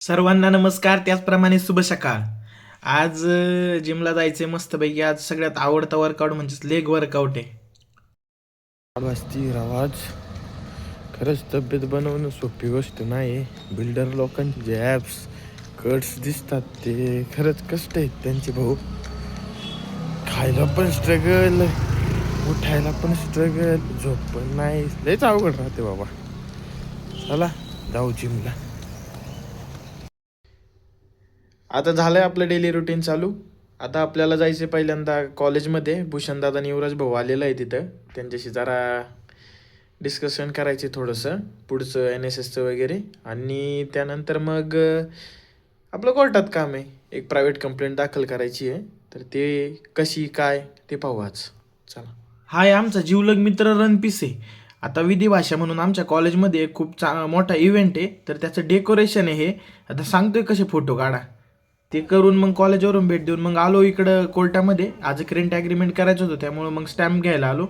सर्वांना नमस्कार. त्याचप्रमाणे शुभ सकाळ. आज जिमला जायचे मस्तपैकी. आज सगळ्यात आवडता वर्कआउट म्हणजेच लेग वर्कआउट आहे. स्थिर आवाज. खरंच तब्येत बनवणं सोपी गोष्ट नाही. बिल्डर लोकांचे जे ॲप्स कट्स दिसतात ते खरंच कष्ट आहेत त्यांचे भाऊ. खायला पण स्ट्रगल, उठायला पण स्ट्रगल, झोप पण नाही. लयच अवघड राहते बाबा. चला जाऊ जिमला. आता झालंय आपलं डेली रुटीन चालू. आता आपल्याला जायचं पहिल्यांदा कॉलेजमध्ये. भूषणदादा आणि युवराज भाऊ आलेला आहे तिथं. त्यांच्याशी जरा डिस्कशन करायचे थोडंसं पुढचं NSSचं वगैरे. आणि त्यानंतर मग आपलं कोर्टात काम आहे. एक प्रायव्हेट कंप्लेंट दाखल करायची आहे. तर ते कशी काय ते पाहू आज. चला. हा आहे आमचा जीवलग मित्र रणपिसे. आता विधी भाषा म्हणून आमच्या कॉलेजमध्ये खूप मोठा इव्हेंट आहे. तर त्याचं डेकोरेशन आहे हे. आता सांगतोय कसे फोटो काढा ते करून मग कॉलेजवरून भेट देऊन मग आलो इकडं कोर्टामध्ये. आज एक रेंट ॲग्रीमेंट करायचं होतं त्यामुळं मग स्टॅम्प घ्यायला आलो.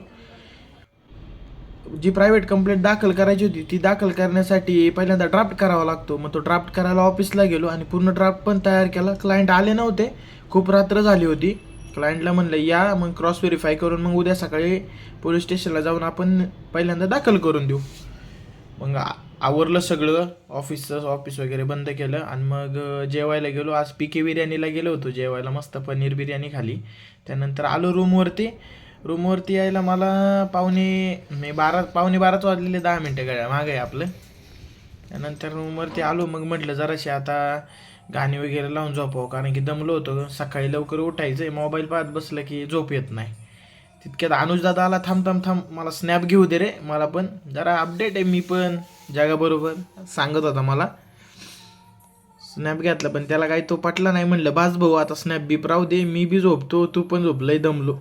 जी प्रायव्हेट कंप्लेंट दाखल करायची होती ती दाखल करण्यासाठी पहिल्यांदा ड्राफ्ट करावा लागतो. मग तो ड्राफ्ट करायला ऑफिसला गेलो आणि पूर्ण ड्राफ्ट पण तयार केला. क्लायंट आले नव्हते, खूप रात्र झाली होती. क्लायंटला म्हणलं या, मग क्रॉस व्हेरीफाय करून मग उद्या सकाळी पोलीस स्टेशनला जाऊन आपण पहिल्यांदा दाखल करून देऊ. मग आवरलं सगळं. ऑफिस वगैरे बंद केलं आणि मग जेवायला गेलो. आज PK बिर्याणीला गेलो होतो जेवायला. मस्त पनीर बिर्याणी खाली. त्यानंतर आलो रूमवरती यायला मला पावणे बाराच वाजलेले. 10 मिनटं गळ्या मागं आहे आपलं. त्यानंतर रूमवरती आलो. मग म्हटलं जराशी आता गाणी वगैरे लावून झोपावं, कारण की दमलो होतो. सकाळी लवकर उठायचं आहे. मोबाईल पाहत बसलं की झोप येत नाही. तितक्यात अनुजदादा आला. थांब मला स्नॅप घेऊ दे रे. मला पण जरा अपडेट आहे, मी पण जगाबरोबर सांगत होता मला. स्नॅप घेतला पण त्याला काही तो पटला नाही. म्हणलं बास भाऊ आता स्नॅप बीप राहू दे, मी बी झोपतो, तू पण झोप, लय दमलो.